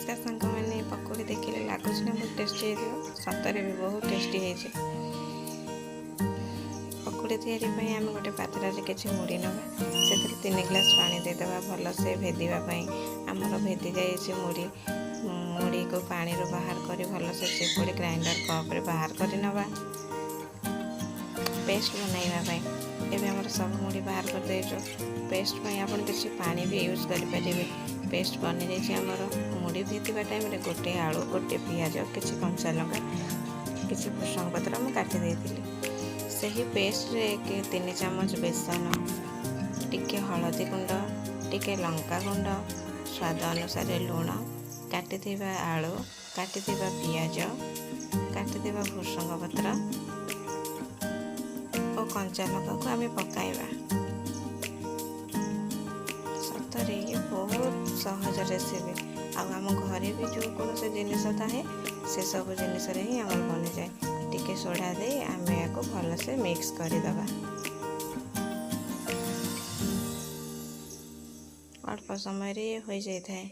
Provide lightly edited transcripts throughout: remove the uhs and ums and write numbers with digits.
नमस्कार सांग मैंने पकोड़ी देखिले लगुच ना बहुत टेस्टी है सतरे भी बहुत टेस्टी है। पकोड़ी तैयारी आम गोटे पात्र किसी मुड़ी नवा से 3 ग्लास पानी देदेबा भल से भेदापी आमर भेदी जाइए मुड़ी मुड़ी को पानी रू बाहर कर भल से चिपुड़ी ग्राइंडर कप बाहर कर नवा पेस्ट बनवाई एवं आम सब मुड़ी बाहर कर देचु पेस्ट आप किसी पानी भी यूज करेंगे। पेस्ट बनी जाइए आमर मुड़ी भेदा टाइम गोटे आलू गोटे पियाज किसी कंचा लंका किसी भृषंग पत्र मुझे काटी देती से ही पेस्ट रे 3 चामच बेसन टिके हलदी गुंड टिके लंका गुंड स्वाद अनुसार लुण काटी आलू काटी पियाज काटी भृषंग पत्र और कंचा लंका को आम पकाइबा। सतरे ये बहुत सहज रेसिपी आम घरे भी जो कौन से जिन थाए से सब जिनस ही आम बनी जाए। टिके सोडा दे आम या भल से मिक्स करदे अल्प समय ये हो जाए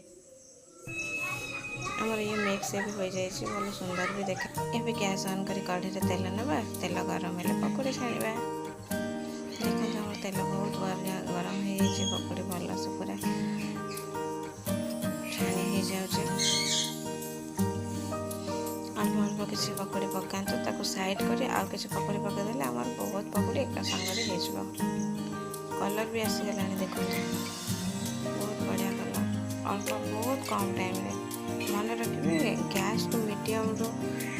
आमर ये मिक्स भी हो जाए बहुत सुंदर भी देखे। ये गैस ऑन कर कढ़ी तेल नवा तेल गरम है पकोड़ी छाड़ा देखते आम तेल बहुत गरम हो पकोड़ी भल से पूरा छाणी हो जाए। अल्प अल्प किसी पकोड़ी पकातु साइड कर आउ किसी पकोड़ी पकईदे आम बहुत पकोड़ी एक सांगे हो कलर भी आसीगला देखते बहुत बढ़िया कलर अल्प बहुत कम टाइम रे मन रखिए गैस को मीडियम रू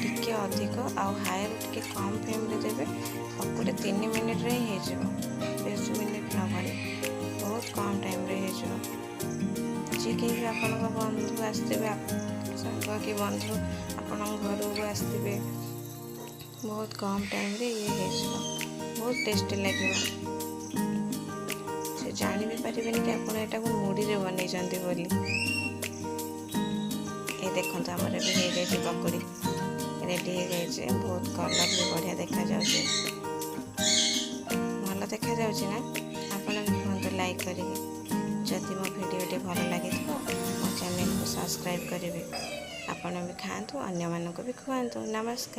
टिके अधिक आउ हाई रू टिके कम फ्लेम रे देवे पकोड़ी 3 मिनट रे ही हो 20 मिनट नबनी बहुत कम टाइम रे हो जी कहीं आपण बंधु आसते सांग कि बंधु आपण घर को आसते बहुत कम टाइम रे ये हो बहुत टेस्टी लगे से जानी भी पारे कि आप मुड़ी रे बनई बोली। ये देखो आमर भी हो जाए पकोड़ी रेडी हो जाए बहुत कलर भी बढ़िया देखा जाए भल देखा जाए ना आपड़ भी कहते लाइक करेंगे जदि मो भिडियो भल लगी मो चैनल को सब्सक्राइब करेंगे आपण भी खातु अन्य मानक भी खुआतु। नमस्कार।